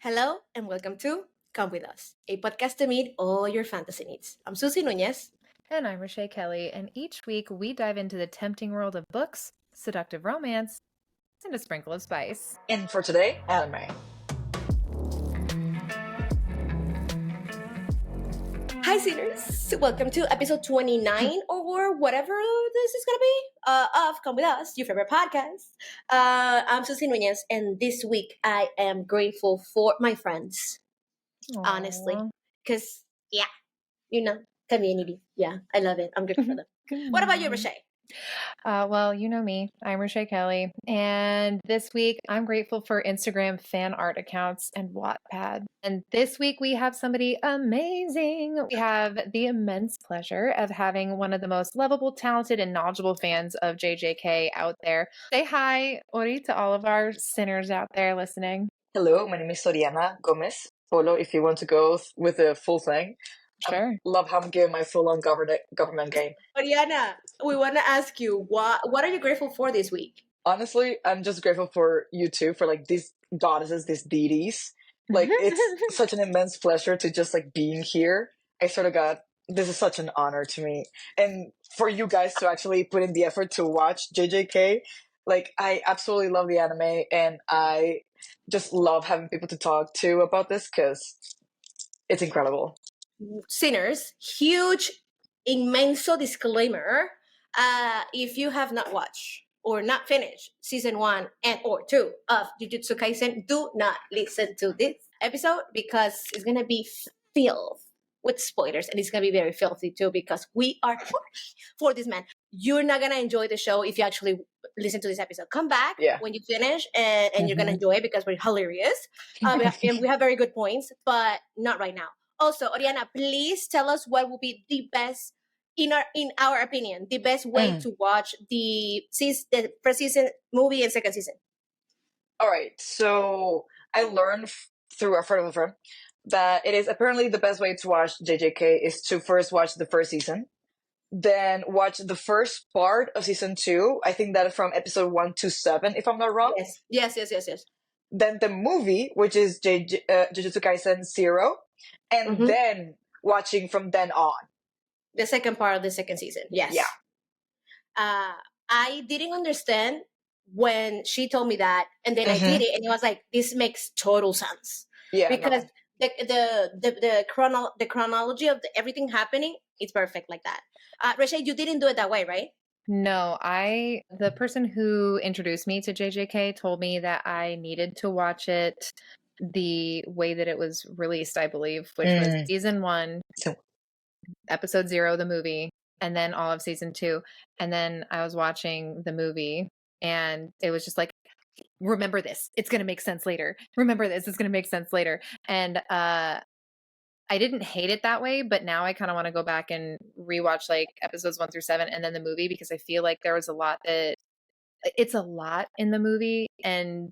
Hello and welcome to Come With Us, a podcast to meet all your fantasy needs. I'm Sussy Nunez. And I'm Reshea Kelly, and each week we dive into the tempting world of books, seductive romance, and a sprinkle of spice. And for today, anime. Hi, sinners! Welcome to episode 29 or whatever this is going to be of Come With Us, your favorite podcast. I'm Sussy Nunez, and this week I am grateful for my friends, honestly. Because, community. Yeah, I love it. I'm grateful for them. What about you, Reshea? Well, you know me. I'm Reshea Kelly, and this week I'm grateful for Instagram fan art accounts and Wattpad. And this week we have somebody amazing. We have the immense pleasure of having one of the most lovable, talented, and knowledgeable fans of JJK out there. Say hi, Ori, to all of our sinners out there listening. Hello, my name is Oriana Gomez. Follow if you want to go with the full thing. Sure. Love how I'm giving my full-on government game. Oriana, we want to ask you, what are you grateful for this week? Honestly, I'm just grateful for you two, for like these goddesses, these deities. Like, it's such an immense pleasure to just like being here. I sort of got, this is such an honor to me. And for you guys to actually put in the effort to watch JJK, like I absolutely love the anime and I just love having people to talk to about this because it's incredible. Sinners, huge, immenso disclaimer. If you have not watched or not finished season 1 and or 2 of Jujutsu Kaisen, do not listen to this episode because it's going to be filled with spoilers and it's going to be very filthy too because we are for this man. You're not going to enjoy the show if you actually listen to this episode. Come back when you finish and you're going to enjoy it because we're hilarious. And we have very good points, but not right now. Also, Oriana, please tell us what will be the best, in our opinion, the best way to watch the first season movie and second season. All right, so I learned through a friend of a friend that it is apparently the best way to watch JJK is to first watch the first season, then watch the first part of season 2. I think that is from episode 1 to 7, if I'm not wrong. Yes. Then the movie, which is Jujutsu Kaisen 0, and then watching from then on. The second part of the second season, yes. Yeah. I didn't understand when she told me that, and then I did it, and it was like, this makes total sense. Yeah. Because the chronology of everything happening, it's perfect like that. Reshea, you didn't do it that way, right? No, the person who introduced me to JJK told me that I needed to watch it the way that it was released, I believe, which was season 1, episode 0, the movie, and then all of season 2. And then I was watching the movie and it was just like, remember this, it's going to make sense later. Remember this, it's going to make sense later. And I didn't hate it that way, but now I kind of want to go back and rewatch like episodes 1 through 7 and then the movie because I feel like there was it's a lot in the movie and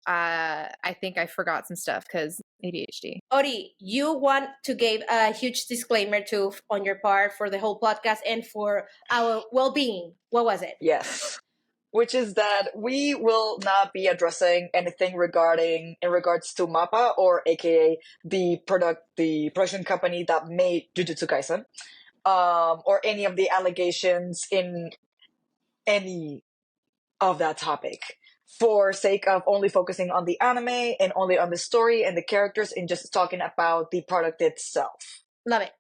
I think I forgot some stuff because ADHD. Ori, you want to give a huge disclaimer too on your part for the whole podcast and for our well-being. What was it? Yes. Which is that we will not be addressing anything in regards to MAPPA, or AKA the production company that made Jujutsu Kaisen, or any of the allegations in any of that topic, for sake of only focusing on the anime and only on the story and the characters and just talking about the product itself. Love it.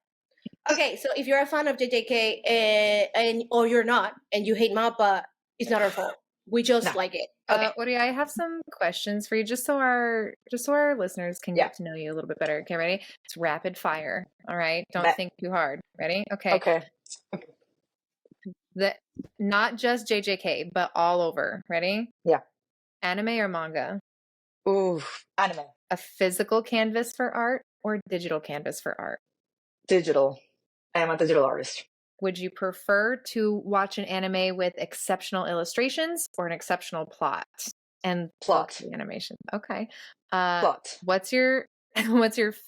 Okay, so if you're a fan of JJK or you're not and you hate MAPPA, it's not our fault. We just like it. Okay. Ori, I have some questions for you, just so our listeners can get to know you a little bit better. Okay, ready? It's rapid fire. All right, don't think too hard. Ready? Okay. Not just JJK, but all over. Ready? Yeah. Anime or manga? Ooh, anime. A physical canvas for art or digital canvas for art? Digital. I am a digital artist. Would you prefer to watch an anime with exceptional illustrations or an exceptional plot? And plot. The animation. Okay. Plot. What's your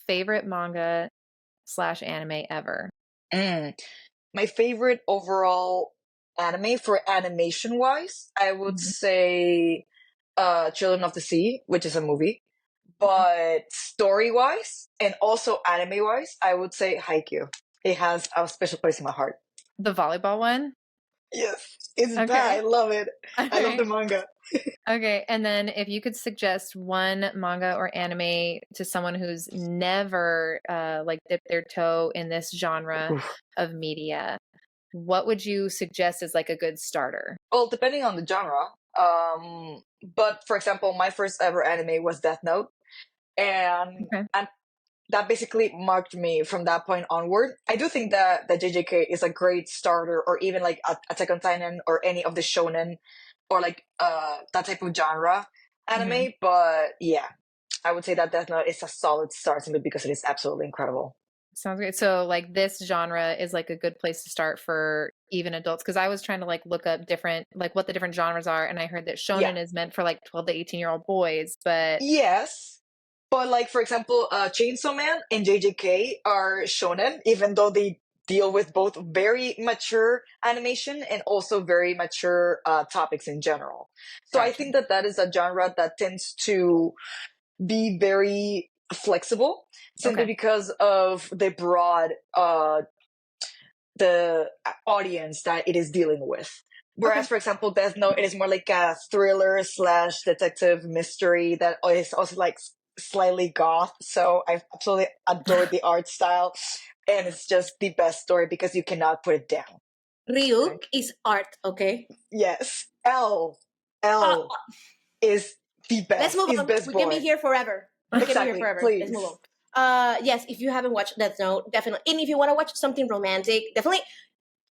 favorite manga / anime ever? My favorite overall anime for animation wise, I would say Children of the Sea, which is a movie. but story-wise and also anime-wise, I would say Haikyuu. It has a special place in my heart. The volleyball one? Yes, it's Okay. that. I love it. I love Okay. the manga. Okay, and then if you could suggest one manga or anime to someone who's never like dipped their toe in this genre Oof. of media, what would you suggest as like a good starter? Well, depending on the genre. But for example, my first ever anime was Death Note, and Okay. that basically marked me from that point onward. I do think that JJK is a great starter, or even like Attack on Titan or any of the shonen or like that type of genre anime. But yeah, I would say that Death Note is a solid start simply because it is absolutely incredible. Sounds great. So like this genre is like a good place to start for even adults, because I was trying to like look up different like what the different genres are, and I heard that shonen is meant for like 12 to 18-year-old boys, but yes. But like for example, Chainsaw Man and JJK are shonen, even though they deal with both very mature animation and also very mature topics in general. So I think that is a genre that tends to be very flexible simply because of the broad the audience that it is dealing with. Whereas, for example, Death Note, it is more like a thriller / detective mystery that is also like slightly goth. So I absolutely adore the art style, and it's just the best story because you cannot put it down. Ryuk is art, okay? Yes, L is the best. Let's move He's on. best We boy. can be here forever. We can be here forever. Please. Let's move on. Yes, if you haven't watched Death Note, definitely. And if you want to watch something romantic, definitely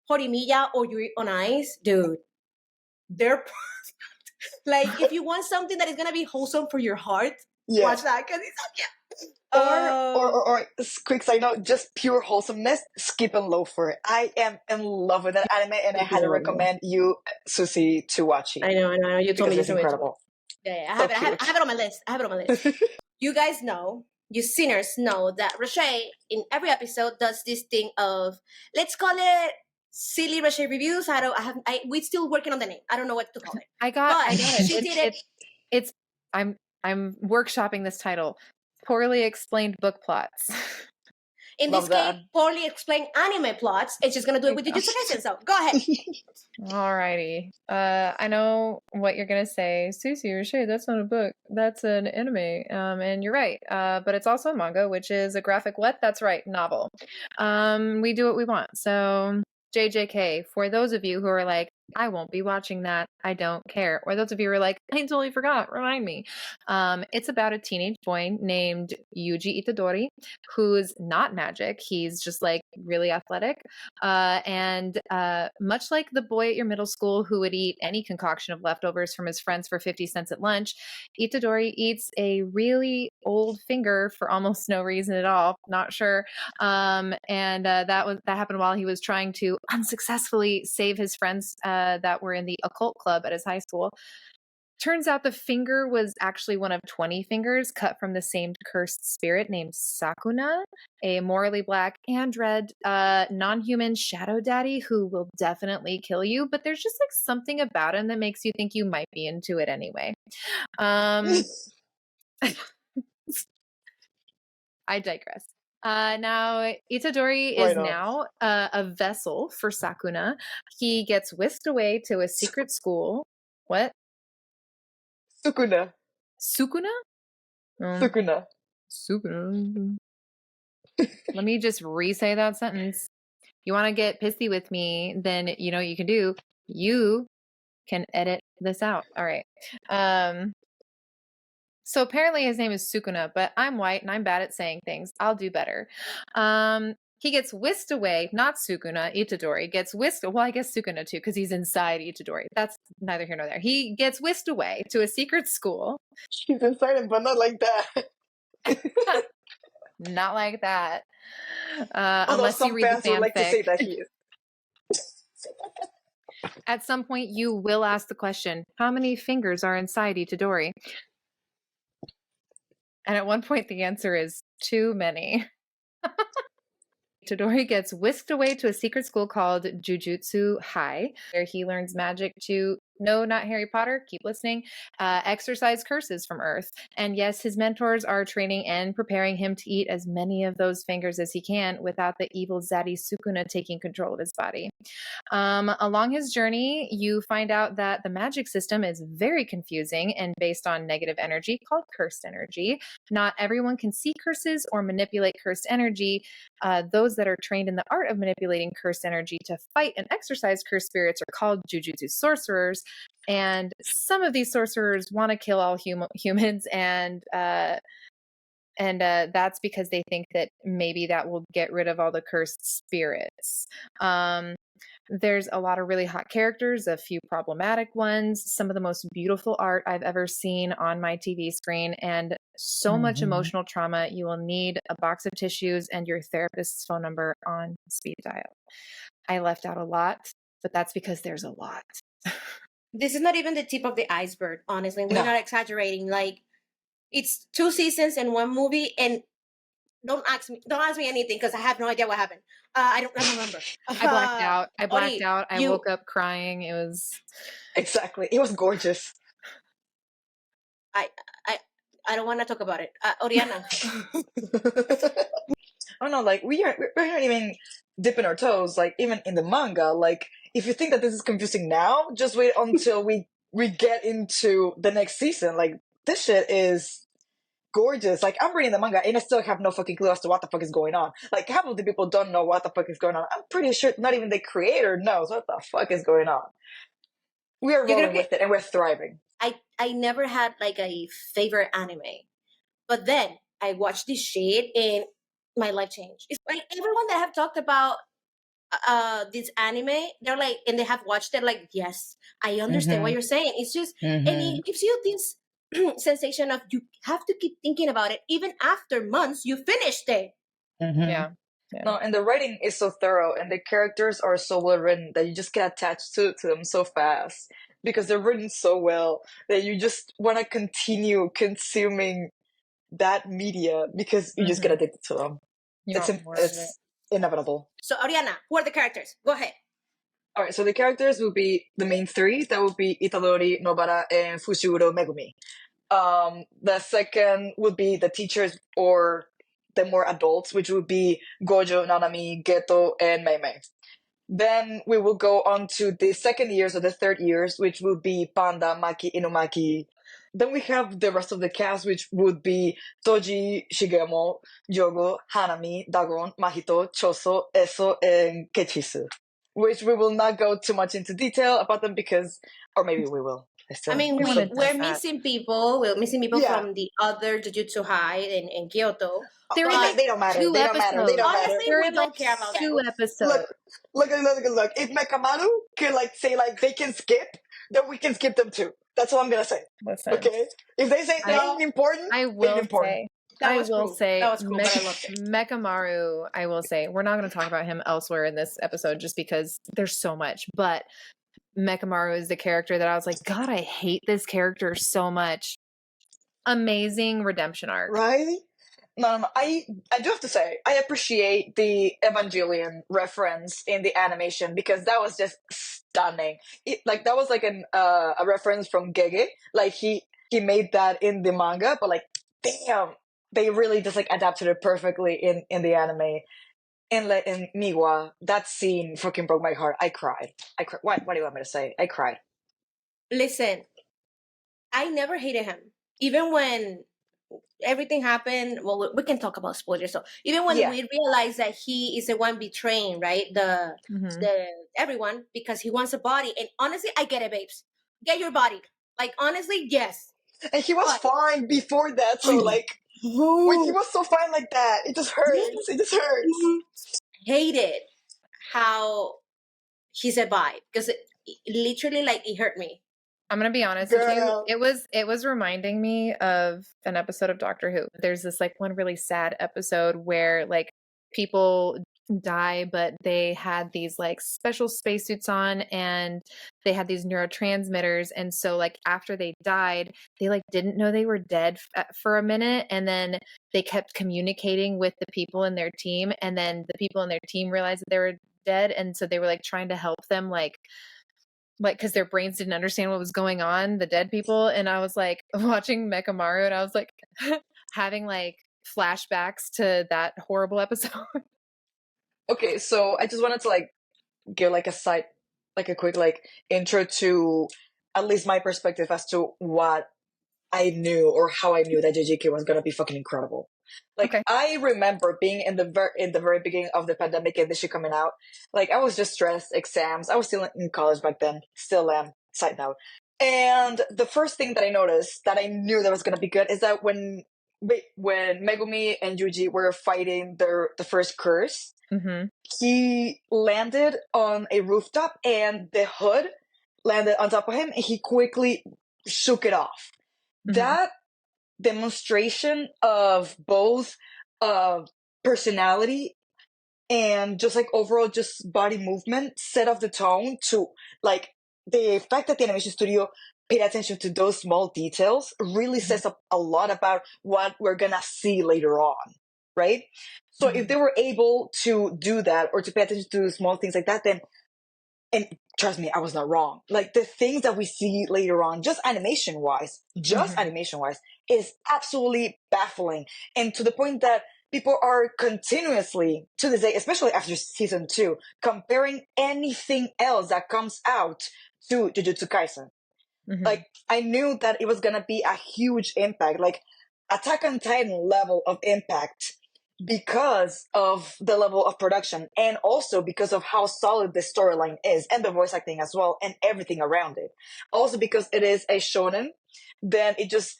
Horimiya or Yuri on Ice, dude. They're like, if you want something that is gonna be wholesome for your heart, watch that because it's so cute. Or quick side note, just pure wholesomeness, Skip and Loafer. I am in love with that anime, and I highly recommend you, Sussy, to watch it. I know. You told me. It's incredible. Yeah. I have it on my list. You guys know, you sinners know that Reshea in every episode does this thing of, let's call it silly Reshea reviews. We're still working on the name. I don't know what to call it. I got it. She did it. I'm workshopping this title. Poorly explained book plots. In this case, poorly explained anime plots. It's just gonna do it with Jujutsu Kaisen. So go ahead. Alrighty. I know what you're gonna say. Sussy or Reshea, that's not a book. That's an anime. And you're right. But it's also a manga, which is a graphic what? That's right, novel. We do what we want. So JJK, for those of you who are like, I won't be watching that, I don't care. Or those of you who are like, I totally forgot, remind me. It's about a teenage boy named Yuji Itadori, who's not magic. He's just like really athletic. And much like the boy at your middle school who would eat any concoction of leftovers from his friends for 50 cents at lunch, Itadori eats a really old finger for almost no reason at all. Not sure. And that happened while he was trying to unsuccessfully save his friends that were in the occult club at his high school. Turns out the finger was actually one of 20 fingers cut from the same cursed spirit named Sakuna, a morally black and red non-human shadow daddy who will definitely kill you, but there's just like something about him that makes you think you might be into it anyway. I digress. Now, Itadori is now a vessel for Sakuna. He gets whisked away to a secret school. What? Sukuna. Sukuna? Sukuna. Let me just re-say that sentence. You want to get pissy with me, then you know what you can do. You can edit this out. All right. So apparently his name is Sukuna, but I'm white and I'm bad at saying things. I'll do better. He gets whisked away, not Sukuna, Itadori gets whisked. Well, I guess Sukuna too, because he's inside Itadori. That's neither here nor there. He gets whisked away to a secret school. She's inside him, but not like that. Not like that. Unless you read the fanfic. Would like to say that he is. At some point, you will ask the question, how many fingers are inside Itadori? And at one point, the answer is too many. Itadori gets whisked away to a secret school called Jujutsu High, where he learns magic to no, not Harry Potter, keep listening, exorcise curses from Earth. And yes, his mentors are training and preparing him to eat as many of those fingers as he can without the evil Zaddy Sukuna taking control of his body. Along his journey, you find out that the magic system is very confusing and based on negative energy called cursed energy. Not everyone can see curses or manipulate cursed energy. Those that are trained in the art of manipulating cursed energy to fight and exorcise cursed spirits are called Jujutsu sorcerers. And some of these sorcerers want to kill all humans, and that's because they think that maybe that will get rid of all the cursed spirits. There's a lot of really hot characters, a few problematic ones, some of the most beautiful art I've ever seen on my TV screen, and so much emotional trauma. You will need a box of tissues and your therapist's phone number on speed dial. I left out a lot, but that's because there's a lot. This is not even the tip of the iceberg, honestly. We're not exaggerating. Like, it's 2 seasons and 1 movie, and don't ask me anything because I have no idea what happened. I don't remember. I blacked out. Ori, I woke up crying. It was exactly. It was gorgeous. I don't want to talk about it. Oriana. Oh no, like we're not even dipping our toes. Like even in the manga, like if you think that this is confusing now, just wait until we get into the next season. Like this shit is gorgeous. Like I'm reading the manga and I still have no fucking clue as to what the fuck is going on. Like half of the people don't know what the fuck is going on. I'm pretty sure not even the creator knows what the fuck is going on. We are rolling with it and we're thriving. I never had like a favorite anime, but then I watched this shit and my life changed. It's like everyone that have talked about this anime, they're like, and they have watched it, like, yes, I understand what you're saying. It's just, and it gives you this sensation of you have to keep thinking about it even after months you finished it. Yeah. No, and the writing is so thorough and the characters are so well written that you just get attached to them so fast because they're written so well that you just want to continue consuming that media because you just get addicted to them. It's inevitable. So Oriana, who are the characters? Go ahead. All right, so the characters will be the main 3. That will be Itadori, Nobara, and Fushiguro Megumi. The second would be the teachers or the more adults, which would be Gojo, Nanami, Geto, and Mei. Then we will go on to the second years or the third years, which will be Panda, Maki, Inumaki. Then we have the rest of the cast, which would be Toji, Shigemo, Yogo, Hanami, Dagon, Mahito, Choso, Eso, and Kechisu. Which we will not go too much into detail about them because, or maybe we will. I mean, we're missing people. We're missing people from the other Jujutsu High in Kyoto. They don't matter. They don't matter. Honestly, we don't care about that. 2 episodes. Look. If Mekamaru can say they can skip, then we can skip them too. That's all I'm gonna say. Listen, okay? If they say they're important, I will say. That was cool. That was cool, but I loved it. Mekamaru, I will say, we're not going to talk about him elsewhere in this episode just because there's so much, but Mekamaru is the character that I was like, God, I hate this character so much. Amazing redemption arc. Right? No. I do have to say, I appreciate the Evangelion reference in the animation because that was just stunning. That was like a reference from Gege. Like he made that in the manga, but like, damn, they really just like adapted it perfectly in the anime. And like in Miwa, that scene fucking broke my heart. I cried. What do you want me to say? I cried. Listen, I never hated him. Even when everything happened, well, we can talk about spoilers. So even when we realized that he is the one betraying, right? The everyone because he wants a body. And honestly, I get it, babes. Get your body. Like honestly, yes. And he was fine before that, so like when he was so fine like that, it just hurts. It just hurts. Hated how he survived because it literally like it hurt me. I'm gonna be honest with you. It was reminding me of an episode of Doctor Who. There's this like one really sad episode where like people die, but they had these like special spacesuits on and they had these neurotransmitters. And so like after they died, they like didn't know they were dead for a minute. And then they kept communicating with the people in their team. And then the people in their team realized that they were dead. And so they were like trying to help them like like, because their brains didn't understand what was going on, the dead people. And I was like watching Mekamaru, and I was like having like flashbacks to that horrible episode. Okay, so I just wanted to like give like a quick like intro to at least my perspective as to what I knew or how I knew that JJK was gonna be fucking incredible. Like Okay. I remember being in the very beginning of the pandemic and this shit coming out. Like I was just stressed, exams. I was still in college back then, still am. Side note. And the first thing that I noticed that I knew that was gonna be good is that when Megumi and Yuji were fighting the first curse, he landed on a rooftop and the hood landed on top of him and he quickly shook it off. That demonstration of both personality and just like overall just body movement set off the tone to like the fact that the animation studio paid attention to those small details really says a lot about what we're gonna see later on, right? So if they were able to do that or to pay attention to small things like that, then, and trust me, I was not wrong. Like the things that we see later on, just animation wise, is absolutely baffling. And to the point that people are continuously, to this day, especially after season 2, comparing anything else that comes out to Jujutsu Kaisen. Like I knew that it was gonna be a huge impact, like Attack on Titan level of impact, because of the level of production and also because of how solid the storyline is and the voice acting as well and everything around it. Also because it is a shonen, then it just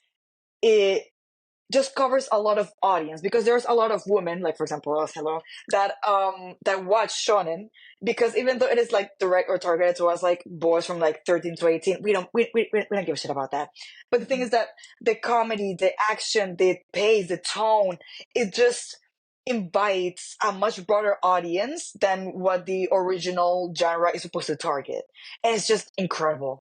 covers a lot of audience because there's a lot of women, like for example us, hello, that watch shonen, because even though it is like direct or targeted to us like boys from like 13 to 18, we don't give a shit about that. But the thing is that the comedy, the action, the pace, the tone, it just invites a much broader audience than what the original genre is supposed to target. And it's just incredible.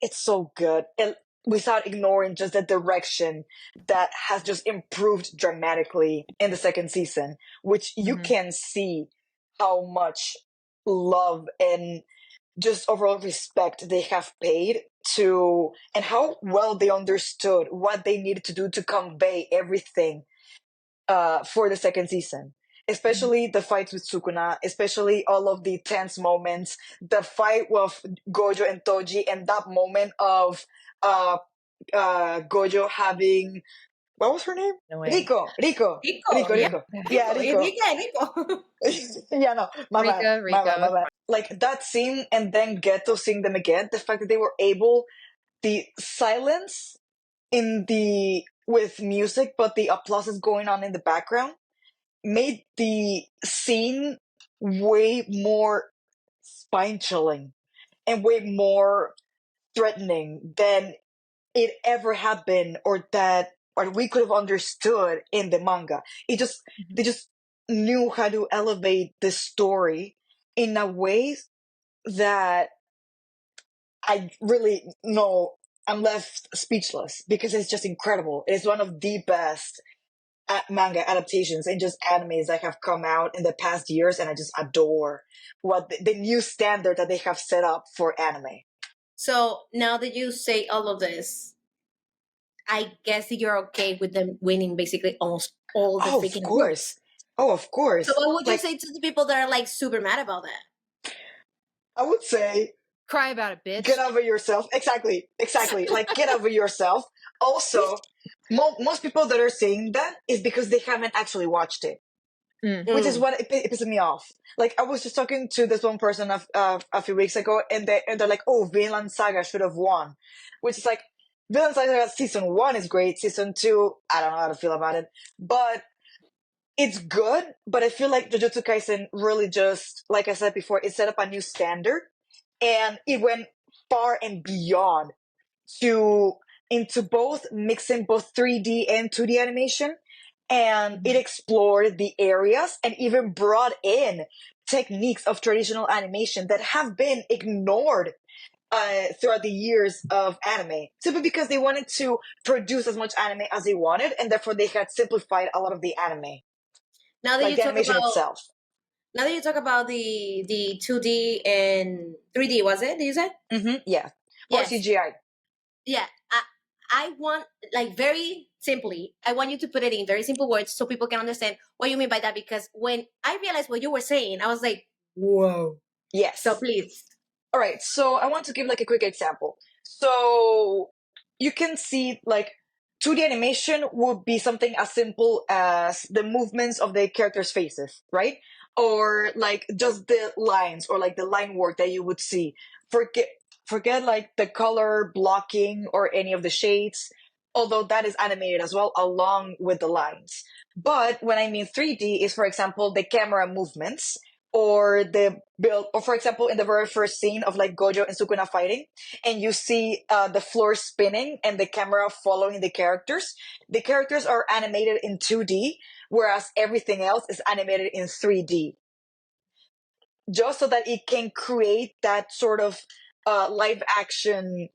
It's so good. And without ignoring just the direction that has just improved dramatically in the second season, which you can see how much love and just overall respect they have paid to, and how well they understood what they needed to do to convey everything for the second season. Especially the fights with Sukuna, especially all of the tense moments, the fight with Gojo and Toji, and that moment of Gojo having, what was her name? No Rico. Yeah. Yeah, Rico. Yeah, no, my bad. Like that scene, and then Geto seeing them again. The fact that they were able, the silence with music, but the applause is going on in the background, made the scene way more spine chilling and way more threatening than it ever had been, or we could have understood in the manga. They just knew how to elevate the story in a way that I really know I'm left speechless, because it's just incredible. It's one of the best manga adaptations and just animes that have come out in the past years, and I just adore what the new standard that they have set up for anime. So now that you say all of this, I guess that you're okay with them winning basically almost all the freaking awards. Oh, of course. So what would you say to the people that are like super mad about that? I would say, cry about it, bitch. Get over yourself. Exactly. Like, get over yourself. Also, most people that are saying that is because they haven't actually watched it. Which is what it pisses me off. Like, I was just talking to this one person a few weeks ago, and they're like, oh, Vinland Saga should have won. Which is like, Vinland Saga season 1 is great. Season 2, I don't know how to feel about it. But it's good, but I feel like Jujutsu Kaisen really just, like I said before, it set up a new standard. And it went far and beyond into both mixing both 3D and 2D animation. And it explored the areas and even brought in techniques of traditional animation that have been ignored throughout the years of anime, simply because they wanted to produce as much anime as they wanted, and therefore they had simplified a lot of the anime, Now that like you the talk animation about itself. Now that you talk about the 2D and 3D, was it? Did you say? Yeah. Or Yes. CGI. Yeah. I want, like, very simply, I want you to put it in very simple words so people can understand what you mean by that. Because when I realized what you were saying, I was like, whoa. Yes. So please. All right. So I want to give like a quick example. So you can see like 2D animation would be something as simple as the movements of the characters' faces, right? Or like just the lines or like the line work that you would see. Forget like the color blocking or any of the shades, although that is animated as well along with the lines. But when I mean 3D is, for example, the camera movements or the build, or for example, in the very first scene of like Gojo and Sukuna fighting, and you see the floor spinning and the camera following the characters. The characters are animated in 2D, whereas everything else is animated in 3D, just so that it can create that sort of live action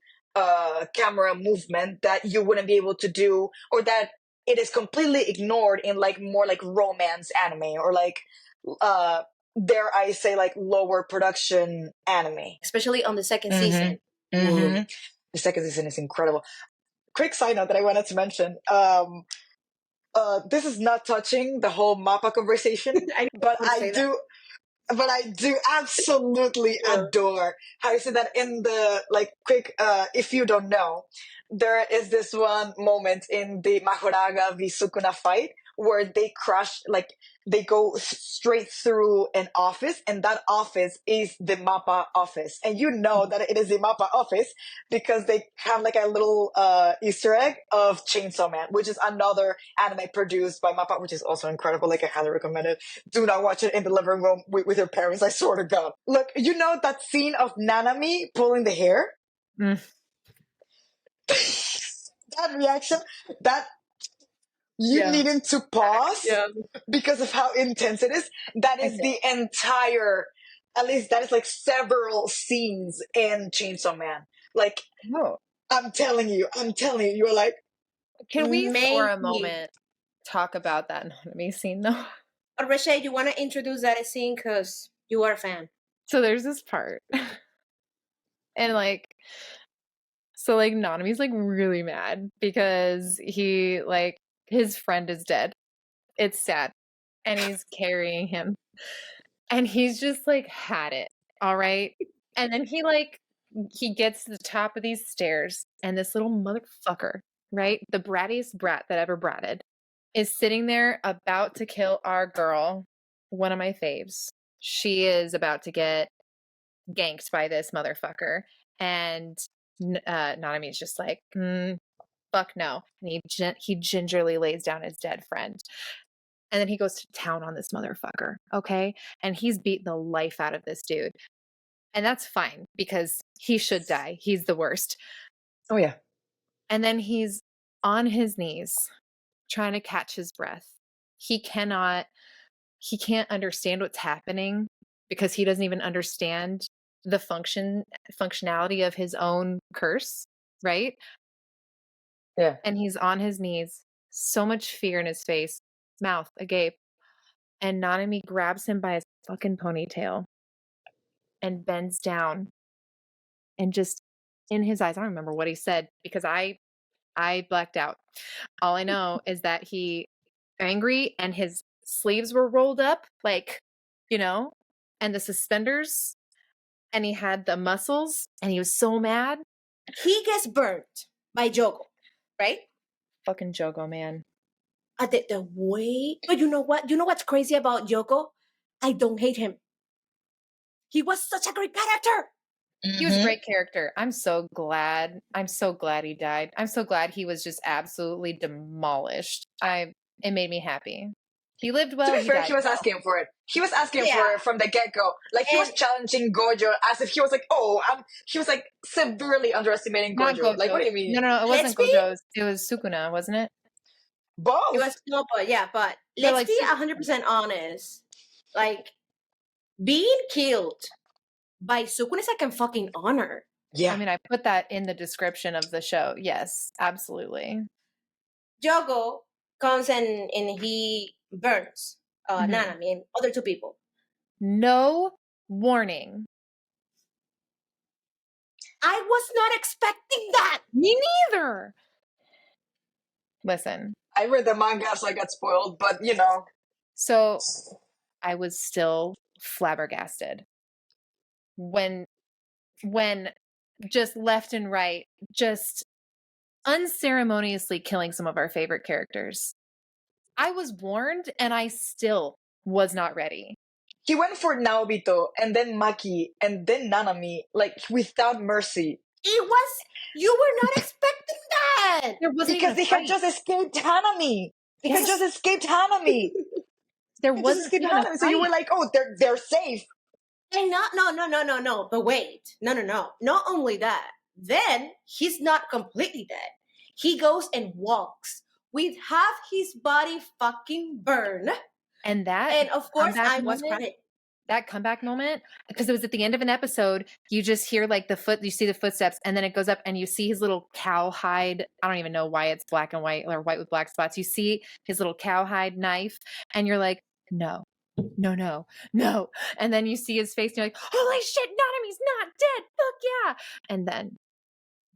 camera movement that you wouldn't be able to do, or that it is completely ignored in like more like romance anime or like dare I say like lower production anime. Especially on the second season. The second season is incredible. Quick side note that I wanted to mention. This is not touching the whole MAPPA conversation, but I do absolutely adore how you say that in the like quick if you don't know, there is this one moment in the Mahoraga v Sukuna fight where they crash, like they go straight through an office, and that office is the MAPPA office, and you know that it is the MAPPA office because they have like a little Easter egg of Chainsaw Man, which is another anime produced by MAPPA, which is also incredible. Like I highly recommend it. Do not watch it in the living room with your parents, I swear to God. Look, you know that scene of Nanami pulling the hair? That reaction, that you needing to pause because of how intense it is. That is the entire, at least that is like several scenes in Chainsaw Man. Like, I'm telling you, you're like, Can we for a Maybe. moment talk about that Nanami scene though? Reshea, you want to introduce that scene because you are a fan. So there's this part. And like, so like Nanami's like really mad because he like his friend is dead. It's sad. And he's carrying him. And he's just like had it. All right. And then he gets to the top of these stairs, and this little motherfucker, right? The brattiest brat that ever bratted, is sitting there about to kill our girl, one of my faves. She is about to get ganked by this motherfucker. And Nanami's just like, fuck no. And he gingerly lays down his dead friend. And then he goes to town on this motherfucker, okay? And he's beat the life out of this dude. And that's fine because he should die. He's the worst. oh yeah. And then he's on his knees trying to catch his breath. He can't understand what's happening because he doesn't even understand the functionality of his own curse, right? Yeah. And he's on his knees, so much fear in his face, mouth agape. And Nanami grabs him by his fucking ponytail and bends down and just in his eyes, I don't remember what he said because I blacked out. All I know is that he angry and his sleeves were rolled up like, and the suspenders, and he had the muscles and he was so mad. He gets burnt by Jogo, right? Fucking Jogo, man. The way, but you know what? You know what's crazy about Jogo? I don't hate him. He was such a great character. He was a great character. I'm so glad he died. I'm so glad he was just absolutely demolished. It made me happy. He lived well. To be fair, died he was well. asking for it. He was asking for it from the get-go. Like, he was challenging Gojo as if he was like, he was like severely underestimating Not Gojo. Like, what do you mean? No, it wasn't Gojo. It was Sukuna, wasn't it? Both. It was but let's be 100% honest. Like, being killed by Sukuna is like a fucking honor. Yeah. I mean, I put that in the description of the show. Yes, absolutely. Jogo comes and he burns Nanami and other two people. no warning. I was not expecting that. Me neither. Listen. I read the manga, so I got spoiled, but you know. So I was still flabbergasted when just left and right, just unceremoniously killing some of our favorite characters. I was warned and I still was not ready. He went for Naobito and then Maki and then Nanami, like without mercy. It was, you were not expecting that. There wasn't Because they had just escaped Hanami. They had just escaped Hanami. There They just wasn't escaped even a Hanami. So you were like, oh, they're safe. And no. But wait, no. Not only that, then he's not completely dead. He goes and walks with half his body fucking burned. And of course I was crying. That comeback moment, because it was at the end of an episode, you just hear like you see the footsteps, and then it goes up and you see his little cowhide. I don't even know why it's black and white or white with black spots. You see his little cowhide knife and you're like, no. And then you see his face and you're like, holy shit, Nanami's not dead. Fuck yeah. And then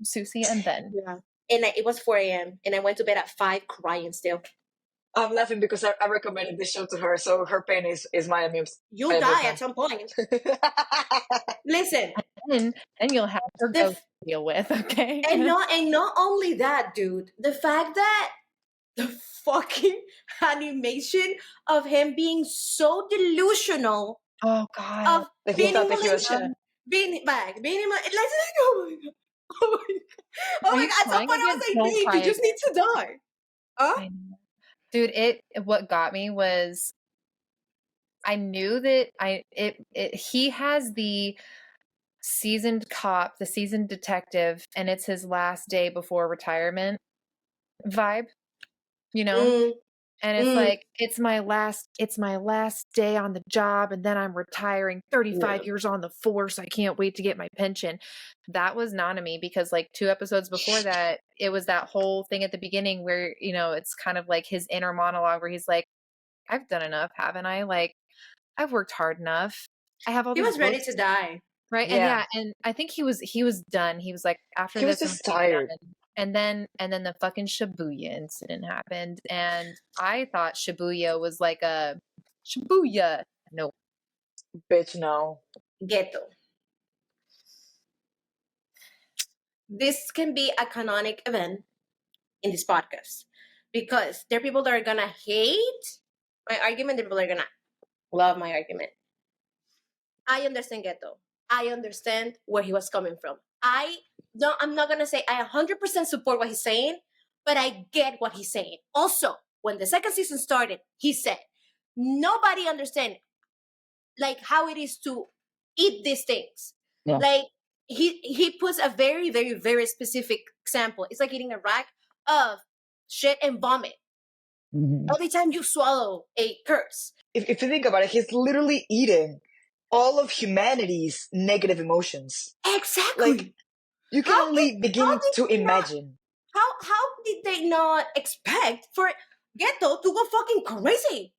Sussy and then. Yeah. And it was 4 a.m. and I went to bed at 5 crying still. I'm laughing because I recommended this show to her, so her pain is my amuse. You'll die at some point. Listen. And you'll have her go deal with, okay? And not only that, dude. The fact that the fucking animation of him being so delusional. Oh God. Of being in Malaysia. Being back. Being in Malaysia. Oh my God. At some point I was like, babe, you just need to die. Huh? Dude, what got me was I knew that he has the seasoned cop, the seasoned detective, and it's his last day before retirement vibe, you know? And it's like, it's my last day on the job, and then I'm retiring, 35 years on the force. I can't wait to get my pension. That was Nanami, because like 2 episodes before that, it was that whole thing at the beginning where, you know, it's kind of like his inner monologue where he's like, I've done enough, haven't I? Like, I've worked hard enough. I have all these. He was ready to die. Right. Yeah. And I think he was done. He was like, after he this, was just tired. And then the fucking Shibuya incident happened, and I thought Shibuya was like a Shibuya. No, bitch, no. Geto. This can be a canonic event in this podcast because there are people that are gonna hate my argument. There are people that are gonna love my argument. I understand Geto. I understand where he was coming from. I'm not going to say I 100% support what he's saying, but I get what he's saying. Also, when the second season started, he said, nobody understands like how it is to eat these things. Yeah. Like he puts a very, very, very specific example. It's like eating a rack of shit and vomit. Mm-hmm. Every time you swallow a curse. If you think about it, he's literally eating all of humanity's negative emotions. Exactly. Like, you can only begin to imagine. How did they not expect for Geto to go fucking crazy?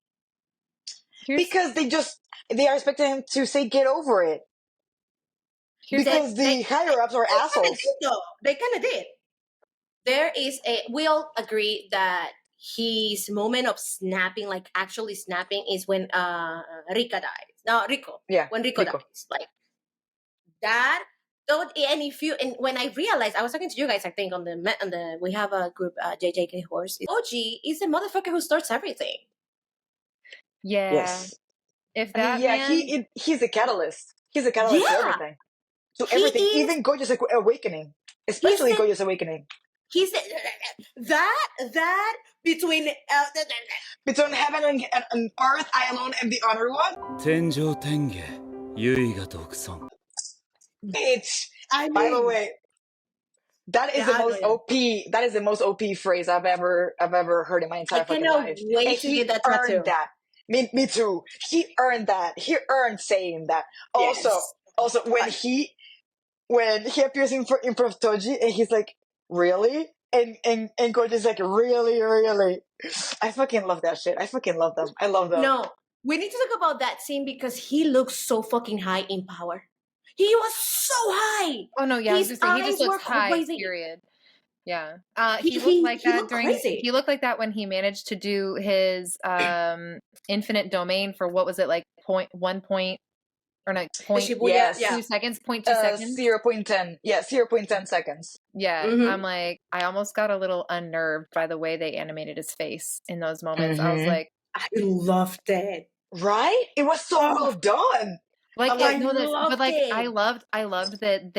Because they are expecting him to say get over it. Because the higher-ups are assholes. They kind of did. There is we all agree that his moment of snapping, like actually snapping, is when Rika dies. No, Rico. Yeah. When Rico dies. Like that. And when I realized, I was talking to you guys, I think on the we have a group, JJK Horse. Oji is the motherfucker who starts everything. Yeah. Yes. If that he's a catalyst. He's a catalyst to everything. To everything, even Gojo's awakening, especially Gojo's awakening. He's that between heaven and earth, I alone am the honored one. Bitch. By the way, that is the most OP. That is the most OP phrase I've ever heard in my entire fucking life. Wait to get that tattoo. That. Me too. He earned that. He earned saying that. Also, when he appears in front of Toji and he's like, really? And Gojo's like, really? I fucking love that shit. I fucking love them. I love them. No, We need to talk about that scene because he looks so fucking high in power. He was so high. Oh no, yeah, I was His gonna say he just eyes looks were high. crazy. Period. Yeah. He He looked like that looked during. crazy. He looked like that when he managed to do his infinite domain for what was it like 0.1 or no point Shibuya, Yes. yeah. 2 seconds, 0.2 seconds. 0.10. Yeah, 0.10 seconds. Yeah, Mhm. I'm like, I almost got a little unnerved by the way they animated his face in those moments. I was Mhm. like, I loved it. Right? It was so Oh. well done. like I'm like, I know this, but loved like it. I loved that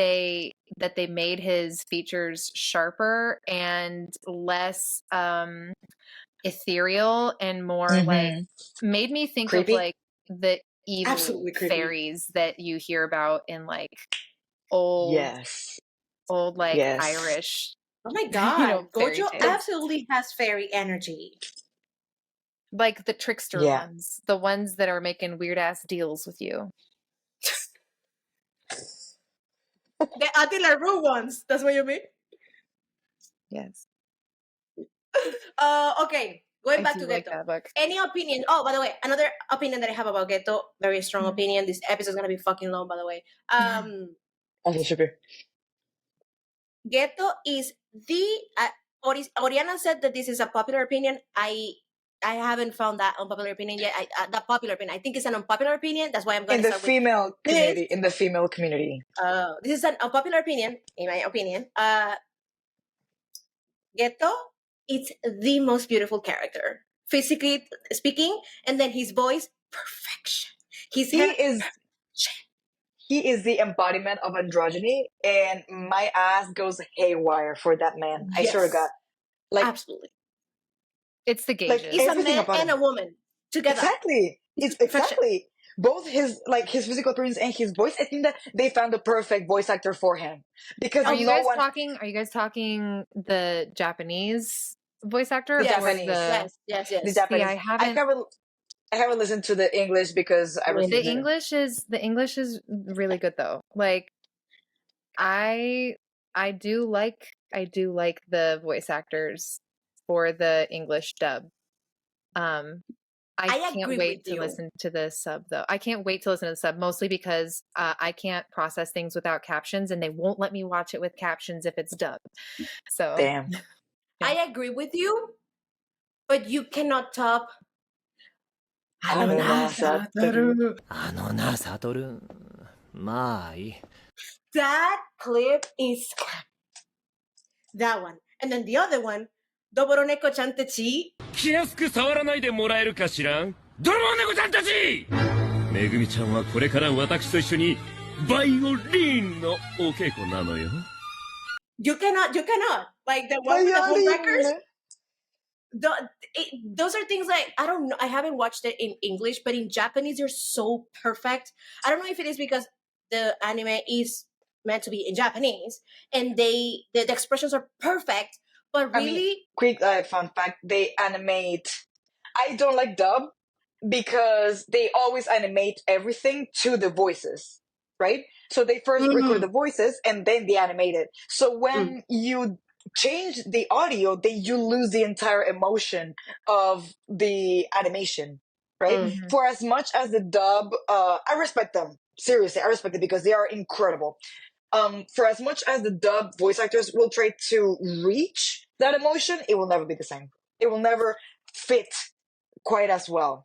they made his features sharper and less ethereal and more like made me think of Creepy? like the evil Absolutely creepy. fairies that you hear about in like old Yes. like Yes. Irish. Oh my god, fairy Gojo tales. absolutely has fairy energy. Like the trickster Yeah. ones, the ones that are making weird ass deals with you. The Attila Roux ones. That's what you mean? Yes. Okay, going I back do to like Geto. that book. Any opinion? Oh, by the way, another opinion that I have about Geto, very strong Mhm. opinion. This episode is gonna be fucking long, by the way. As it should be. Geto is the Oriana said that this is a popular opinion. I haven't found that unpopular opinion yet. That popular opinion. I think it's an unpopular opinion. That's why I'm going In to the start with female this. community. In the female community. This is an unpopular opinion, in my opinion. Geto, it's the most beautiful character, physically speaking, and then his voice, perfection. His hair, He is the embodiment of androgyny, and my ass goes haywire for that man. I swear to God. Like, absolutely. It's the like gauges. It's a everything man about and him. a woman together. Exactly. It's exactly. Both his physical appearance and his voice. I think that they found the perfect voice actor for him because Are you no guys one. talking? Are you guys talking the Japanese voice actor? The or Japanese. The Yes. The See, Japanese. I haven't. I haven't listened to the English because I refuse The to. English is really good though. Like I do like the voice actors for the English dub. I can't agree wait with to you. listen to the sub though. I can't wait to listen to the sub mostly because I can't process things without captions and they won't let me watch it with captions if it's dubbed. So Damn. I agree with you, but you cannot top あのな、サトル。あのな、サトル。まあいい。 That clip is that one. And then the other one, Doboro Neko chan techi. 気安く触らないでもらえるかしらん泥棒猫ちゃんたちめぐみちゃんはこれから私と一緒にバイオリンのお稽古なのよ You cannot. Like the one with the homewreckers. Those are things like I don't know. I haven't watched it in English, but in Japanese, they're so perfect. I don't know if it is because the anime is meant to be in Japanese and the expressions are perfect, but really, I mean, quick fun fact: they animate. I don't like dub because they always animate everything to the voices, right? So they first record the voices and then they animate it. So when you change the audio, you lose the entire emotion of the animation, right? For as much as the dub, I respect them. Seriously, I respect it because they are incredible. For as much as the dub voice actors will try to reach that emotion, it will never be the same. It will never fit quite as well.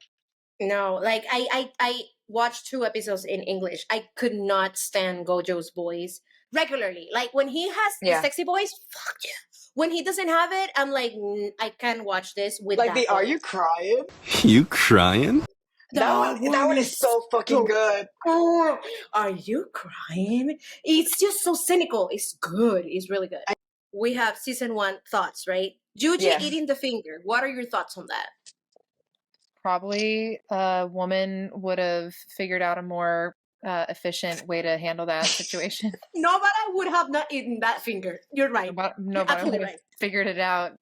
no. Like I watched 2 episodes in English. I could not stand Gojo's voice regularly. Like when he has the sexy voice, fuck yeah. When he doesn't have it, I'm like, I can't watch this with Like that. Are You Crying? You crying? That one is so fucking good. Oh, are you crying? It's just so cynical. It's good. It's really good. We have season 1 thoughts, right? Juji eating the finger. What are your thoughts on that? probably a woman would have figured out a more efficient way to handle that situation. Nobara would have not eaten that finger. You're right. Nobody would have figured it out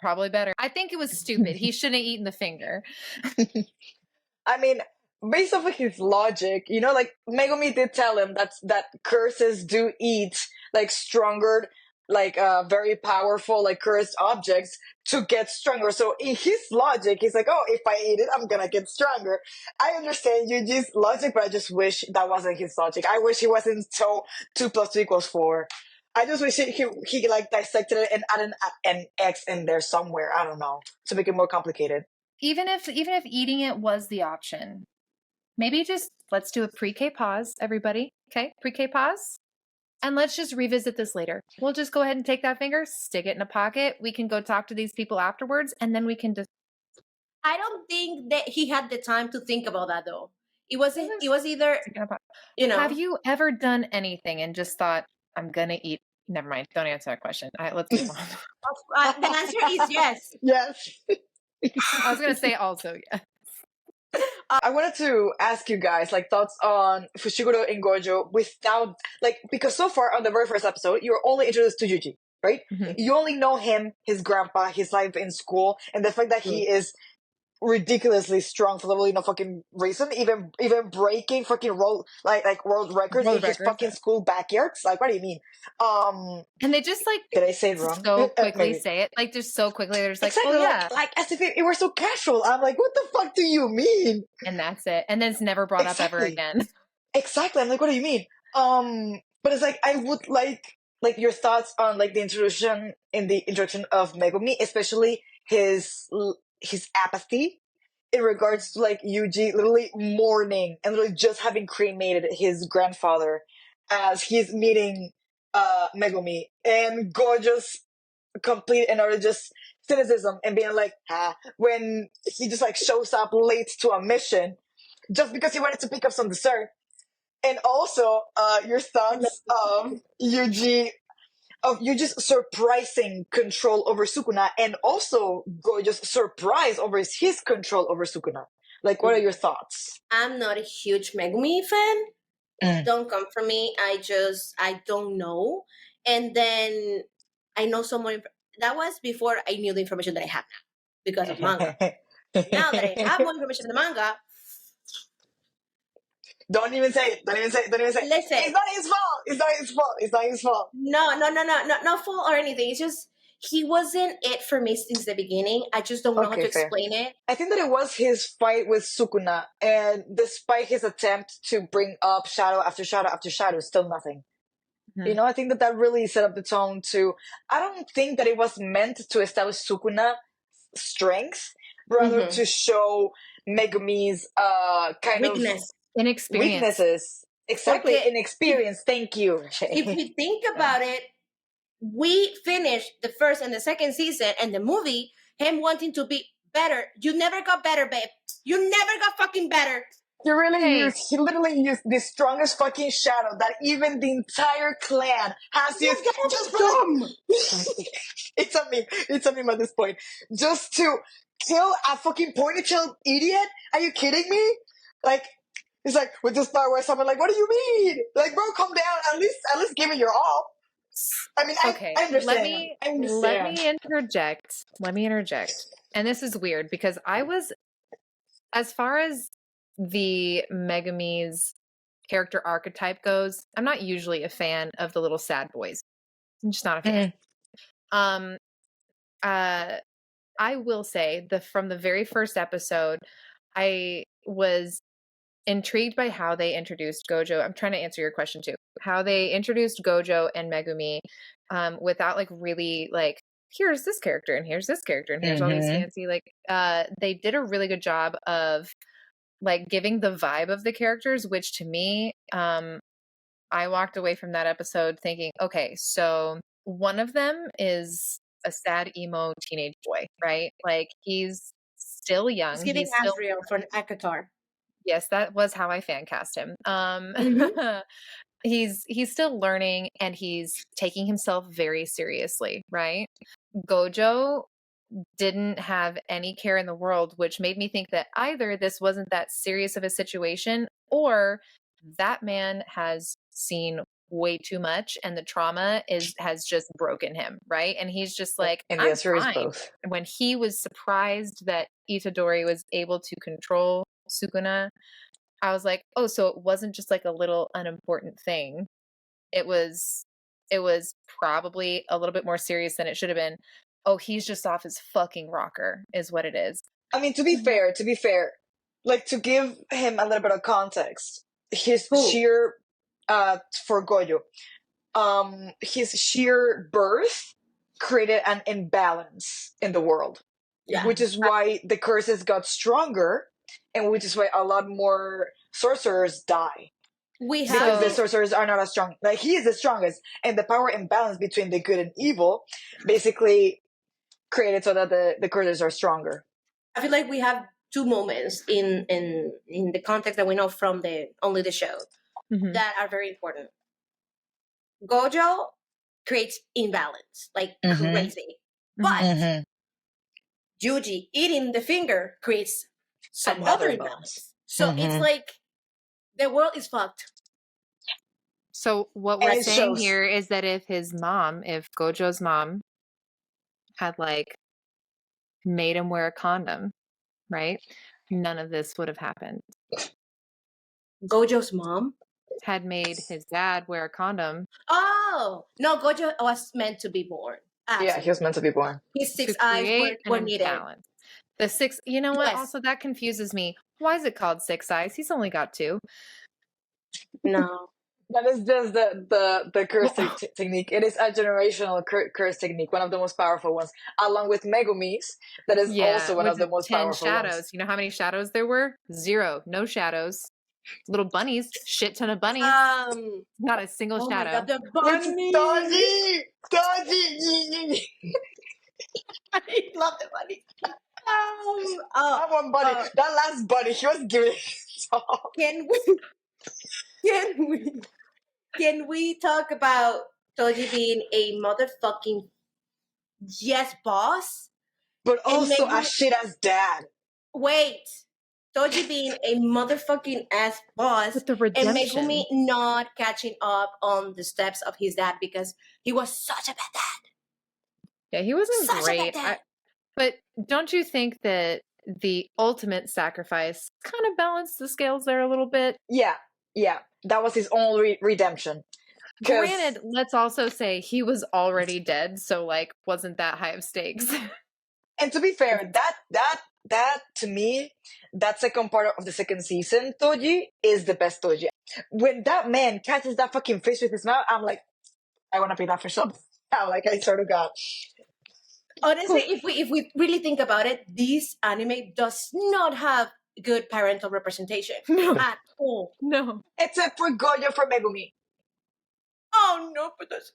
probably better. I think it was stupid. He shouldn't have eaten the finger. I mean, based off of his logic, like Megumi did tell him that curses do eat like stronger like very powerful, like cursed objects to get stronger. So in his logic, he's like, oh, if I eat it, I'm gonna get stronger. I understand Yuji's logic, but I just wish that wasn't his logic. I wish he wasn't so 2 + 2 = 4. I just wish he like dissected it and added an X in there somewhere. I don't know, to make it more complicated. Even if eating it was the option, maybe just let's do a pre-K pause, everybody. Okay, pre-K pause. And let's just revisit this later. We'll just go ahead and take that finger, stick it in a pocket. We can go talk to these people afterwards, and then we can just. I don't think that he had the time to think about that though. It was either, you know. Have you ever done anything and just thought, I'm gonna eat? Never mind. Don't answer that question. Let's move on. The answer is yes. Yes. I was gonna say also yes. I wanted to ask you guys, like, thoughts on Fushiguro and Gojo without, like, because so far on the very first episode, you're only introduced to Yuji, right? Mm-hmm. You only know him, his grandpa, his life in school, and the fact that he is ridiculously strong for literally no fucking reason, even breaking fucking world records in his fucking school backyards. Like, what do you mean? And they just like, did I say it wrong? So quickly say it, like just so quickly. They're just like, exactly, oh yeah, like as if it were so casual. I'm like, what the fuck do you mean? And that's it. And then it's never brought up ever again. Exactly. I'm like, what do you mean? But it's like, I would like your thoughts on like the introduction of Megumi, especially his apathy in regards to like Yuji literally mourning and literally just having cremated his grandfather as he's meeting Megumi, and Gojo's complete and utter just cynicism and being like, when he just like shows up late to a mission just because he wanted to pick up some dessert. And also your thoughts of Yuji's surprising control over Sukuna, and also Gojo's surprise over his control over Sukuna. Like, what are your thoughts? I'm not a huge Megumi fan. Don't come for me. I don't know. And then I know someone that was before I knew the information that I have now because of manga. Now that I have more information in the manga, don't even say it. Listen, it's not his fault. No fault or anything. It's just he wasn't it for me since the beginning. I just don't know how to explain it. I think that it was his fight with Sukuna, and despite his attempt to bring up shadow after shadow after shadow, still nothing. Mm-hmm. You know, I think that really set up the tone too. I don't think that it was meant to establish Sukuna's strength, rather to show Megumi's kind of weaknesses. Exactly, inexperience. Thank you. If we think about it, we finished the first and the second season and the movie, him wanting to be better. You never got better, babe. You never got fucking better. He literally used the strongest fucking shadow that even the entire clan has used. Just dumb. It's a meme at this point. Just to kill a fucking ponytail idiot? Are you kidding me? Like, it's like with this part where someone like, what do you mean? Like, bro, calm down. At least give it your all. I mean, okay. I understand. Let me interject. And this is weird because I was, as far as the Megumi's character archetype goes, I'm not usually a fan of the little sad boys. I'm just not a fan. I will say from the very first episode, I was intrigued by how they introduced Gojo. I'm trying to answer your question too. How they introduced Gojo and Megumi without like really like, here's this character and here's this character and here's all these fancy like they did a really good job of like giving the vibe of the characters, which to me I walked away from that episode thinking, okay, so one of them is a sad emo teenage boy, right? Like he's still young. He's giving Asriel for an Akatar. Yes, that was how I fan cast him. He's still learning and he's taking himself very seriously, right? Gojo didn't have any care in the world, which made me think that either this wasn't that serious of a situation or that man has seen way too much and the trauma has just broken him, right? And he's just like, and the answer is both. When he was surprised that Itadori was able to control Sukuna, I was like, oh, so it wasn't just like a little unimportant thing. It was it was probably a little bit more serious than it should have been. Oh, he's just off his fucking rocker, is what it is. I mean, to be fair, like, to give him a little bit of context, his sheer, for Gojo, his sheer birth created an imbalance in the world, which is why the curses got stronger, and which is why a lot more sorcerers die. Because the sorcerers are not as strong. Like, he is the strongest, and the power imbalance between the good and evil basically created so that the curses are stronger. I feel like we have two moments in the context that we know from only the show that are very important. Gojo creates imbalance, like crazy. But Yuji eating the finger creates another imbalance. So it's like the world is fucked. So what we're saying here is that if Gojo's mom had like made him wear a condom, right? None of this would have happened. Gojo's mom had made his dad wear a condom. Oh no, Gojo was meant to be born. Absolutely. Yeah, he was meant to be born. His 6 eyes were needed. The 6, you know what? Also, that confuses me. Why is it called 6 eyes? He's only got 2. No. That is just the curse technique. It is a generational curse technique, one of the most powerful ones, along with Megumi's. That is also one of the most 10 powerful shadows. ones. You know how many shadows there were? 0. No shadows. Little bunnies. Shit ton of bunnies. Not a single shadow. My God, the bunnies! Dodgy! I love the bunnies. That one bunny. That last bunny, he was giving talk. Can we talk about Toji being a motherfucking boss? But also a shit-ass dad. Wait. Toji being a motherfucking ass boss with the redemption. And Megumi not catching up on the steps of his dad because he was such a bad dad. Yeah, he wasn't great. But don't you think that the ultimate sacrifice kind of balanced the scales there a little bit? Yeah. That was his only redemption. Granted, let's also say he was already dead, so like wasn't that high of stakes. And to be fair, that to me, that second part of the second season, Toji is the best Toji. When that man catches that fucking fish with his mouth, I'm like, I want to pay that fish up. Like, I swear to God. Honestly, if we really think about it, this anime does not have good parental representation at all. No, except for Gojo for Megumi. Oh no, but that's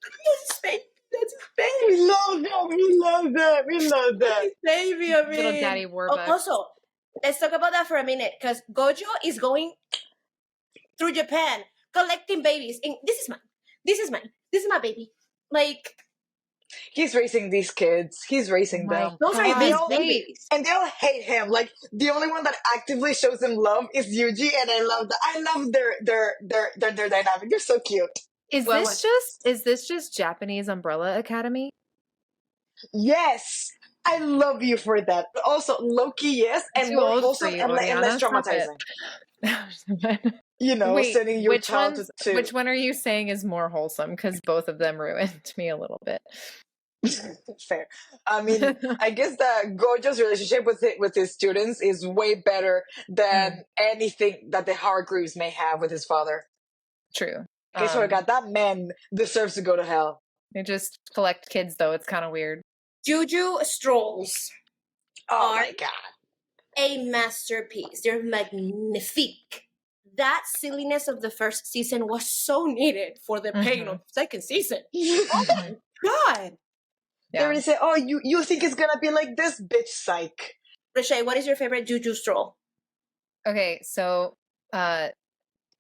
his baby. That's his baby. We love that. His baby, I mean. Little daddy Warbucks. Also, let's talk about that for a minute, because Gojo is going through Japan collecting babies, and this is mine. This is my baby. Like, he's raising these kids. He's raising them. Those are his babies. And they all hate him. Like, the only one that actively shows him love is Yuji, and I love that. I love their dynamic. They're so cute. Is this just Japanese Umbrella Academy? Yes. I love you for that. But also, Loki, yes, and more wholesome and less traumatizing. You know, sending your child to... Which one are you saying is more wholesome? Because both of them ruined me a little bit. Fair. I mean, I guess that Gojo's relationship with his students is way better than anything that the Hargreaves may have with his father. True. Okay, so I got that man deserves to go to hell. They just collect kids, though. It's kind of weird. Juju strolls are my God. A masterpiece. They're magnifique. That silliness of the first season was so needed for the pain of second season. Oh my God. Yeah. They already say, oh, you think it's gonna be like this, bitch, psych. Reshea, what is your favorite Juju stroll? Okay, so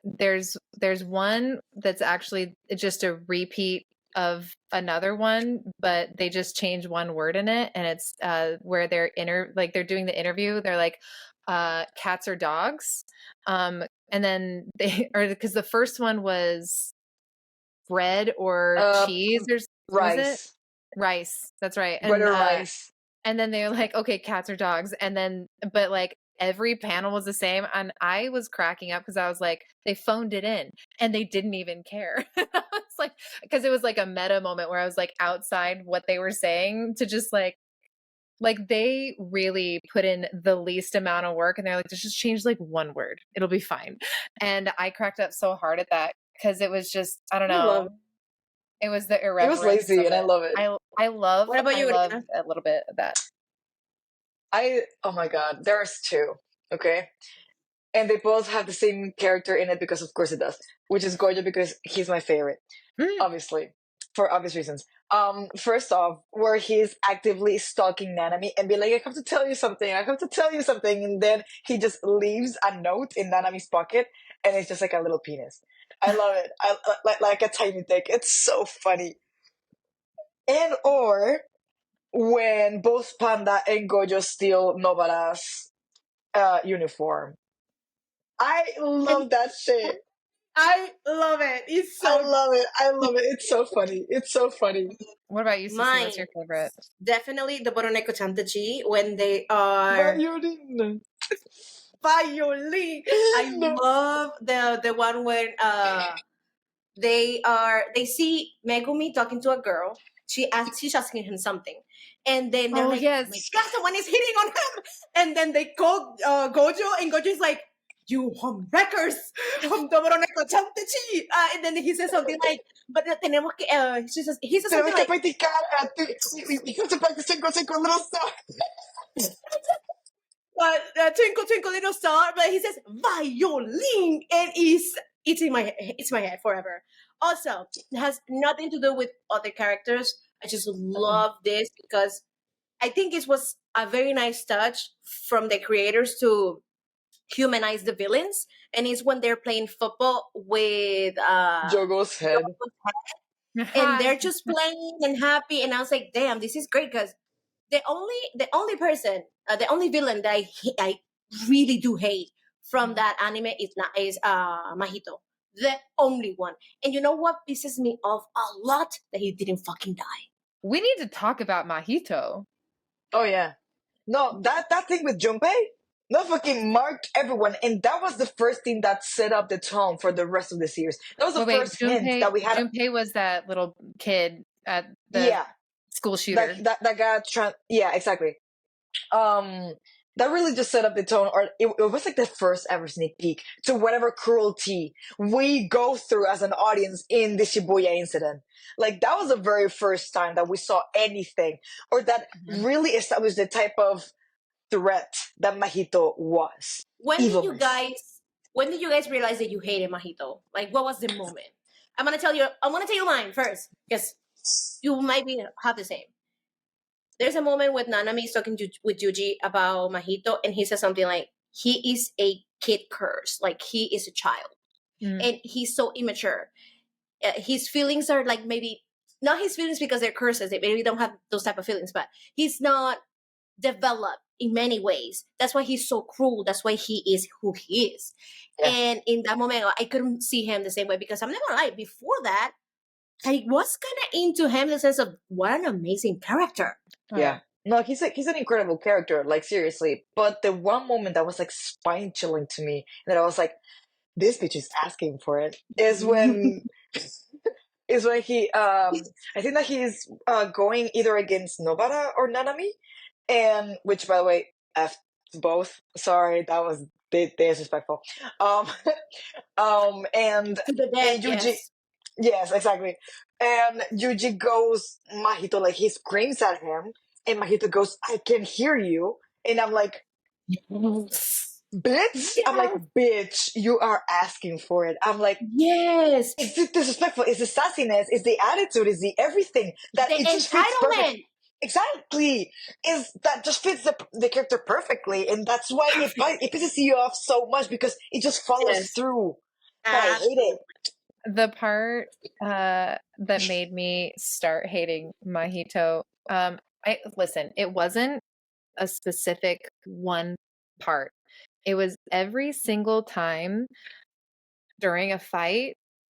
there's one that's actually just a repeat of another one, but they just change one word in it, and it's where they're they're doing the interview. They're like, cats or dogs, and then because the first one was bread or cheese or rice. Rice, that's right. Bread or rice. And then they're like, okay, cats or dogs, and then but like every panel was the same. And I was cracking up because I was like, they phoned it in and they didn't even care. It's like, because it was like a meta moment where I was like outside what they were saying to just like they really put in the least amount of work and they're like, just change like one word. It'll be fine. And I cracked up so hard at that because it was just, I don't I love know. It was the it. It was irreverence lazy, of and I it. love it. I love What about you, a Oriana? little bit of that. Oh my god, there's two, okay? And they both have the same character in it because of course it does, which is Gojo because he's my favorite, Mm. obviously, for obvious reasons. First off, where he's actively stalking Nanami and be like, I have to tell you something, I have to tell you something, and then he just leaves a note in Nanami's pocket, and it's just like a little penis. I love it. I like a tiny dick. It's so funny. And or when both Panda and Gojo steal Nobara's uniform. I love that shit. I love it. It's I so love it. I love it. It's so funny. It's so funny. What about you, Sussy? Mine. What's your favorite? Definitely the Boroneko Chantachi when they are Violin. violin. I love the one when they see Megumi talking to a girl. She's asking him something, and then they're Oh, like, yes. "Oh my God, someone is hitting on him!" And then they call Gojo, and Gojo's like, "You homewreckers from Dobroneko Chantechi!" And then he says something like, "But tenemos que." He says something Tenemos que like, practicar. We have to practice Cinco Little Star. "Twinkle Twinkle Little Star," but he says violin, and it's in my head forever. Also, it has nothing to do with other characters. I just love this because I think it was a very nice touch from the creators to humanize the villains, and it's when they're playing football with Jogo's head. and they're just playing and happy, and I was like, damn, this is great because the only person, the only villain that I really do hate from that anime is Mahito, the only one. And you know what pisses me off a lot? That he didn't fucking die. We need to talk about Mahito. Oh yeah. No, that thing with Junpei, that fucking marked everyone, and that was the first thing that set up the tone for the rest of the series. That was the first hint that we had. Junpei was that little kid at the school shooter. That got yeah, exactly. That really just set up the tone, or it was like the first ever sneak peek to whatever cruelty we go through as an audience in the Shibuya incident. Like that was the very first time that we saw anything, or that really established the type of threat that Mahito was. When did you guys realize that you hated Mahito? Like, what was the moment? I'm gonna tell you mine first because you might have the same. There's a moment when Nanami is talking with Yuji about Mahito, and he says something like, he is a kid curse, like he is a child. And he's so immature. His feelings are like, maybe not his feelings because they're curses, they maybe don't have those type of feelings, but he's not developed in many ways. That's why he's so cruel. That's why he is who he is. Yeah. And in that moment, I couldn't see him the same way because I'm not gonna lie, before that, I was kind of into him in the sense of what an amazing character. Yeah. No, he's an incredible character, like seriously. But the one moment that was like spine chilling to me, that I was like, this bitch is asking for it, is when he I think that he's going either against Nobara or Nanami, and which by the way, F both. Sorry, that was disrespectful. And to the dead, Yuji. Yes, exactly. And Yuji goes, Mahito, like, he screams at him, and Mahito goes, I can hear you. And I'm like, bitch? Yeah. I'm like, bitch, you are asking for it. I'm like, yes. It's the disrespectful, it's the sassiness, it's the attitude, it's the everything. That it just fits perfect. Exactly. Is that just fits the character perfectly, and that's why it pisses you off so much because it just follows through. I hate it. The part that made me start hating Mahito, listen, it wasn't a specific one part. It was every single time during a fight,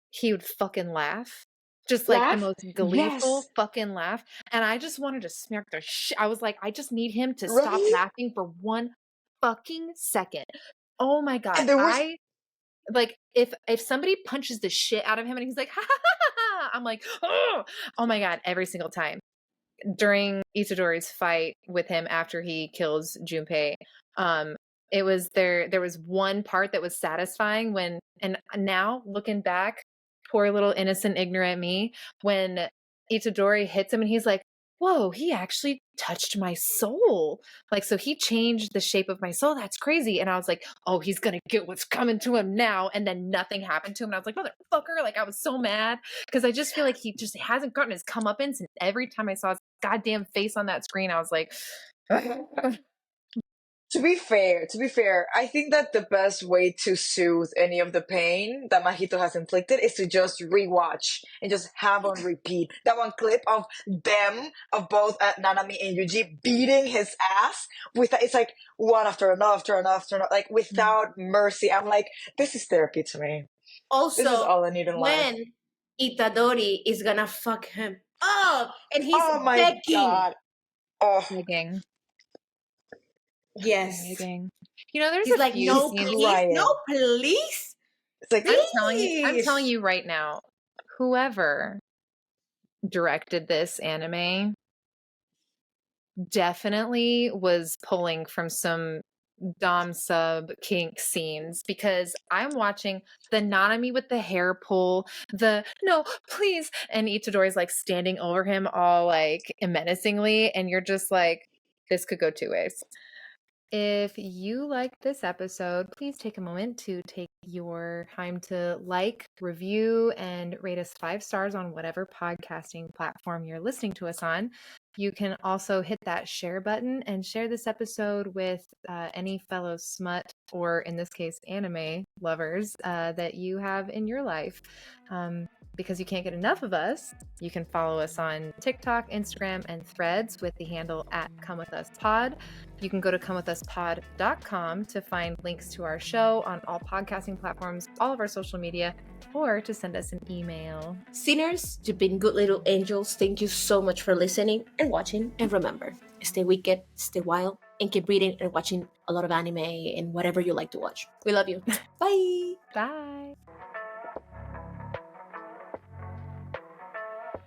he would fucking laugh. Just like the most gleeful fucking laugh. And I just wanted to smack the shit. I was like, I just need him to stop laughing for 1 fucking second. Oh my God. And there was Like if somebody punches the shit out of him and he's like, ha ha ha ha, ha, I'm like, oh my God, every single time. During Itadori's fight with him after he kills Junpei, it was there was one part that was satisfying when, and now looking back, poor little innocent ignorant me, when Itadori hits him and he's like, whoa, he actually touched my soul. Like, so he changed the shape of my soul. That's crazy. And I was like, oh, he's going to get what's coming to him now. And then nothing happened to him. And I was like, motherfucker. Like, I was so mad because I just feel like he just hasn't gotten his comeuppance. And every time I saw his goddamn face on that screen, I was like, To be fair, I think that the best way to soothe any of the pain that Mahito has inflicted is to just rewatch and just have on repeat that one clip of them, of both Nanami and Yuji beating his ass with it's like one after another, like without mercy. I'm like, this is therapy to me. Also, this is all I need in life. when Itadori is gonna fuck him up and he's Oh my begging. God. Oh. begging. Yes. Begging. You know, there's He's a like, few no, scenes. please, no, please. It's like, I'm telling you right now, whoever directed this anime definitely was pulling from some dom sub kink scenes, because I'm watching the Nanami with the hair pull, the no please, and Itadori's like standing over him all like menacingly, and you're just like, this could go two ways. If you like this episode, please take a moment to take your time to like, review, and rate us 5 stars on whatever podcasting platform you're listening to us on. You can also hit that share button and share this episode with any fellow smut, or in this case, anime lovers that you have in your life. Because you can't get enough of us, you can follow us on TikTok, Instagram, and Threads with the handle @ComeWithUsPod. You can go to comewithuspod.com to find links to our show on all podcasting platforms, all of our social media, or to send us an email. Sinners, you've been good little angels. Thank you so much for listening and watching. And remember, stay wicked, stay wild, and keep reading and watching a lot of anime and whatever you like to watch. We love you. Bye. Bye.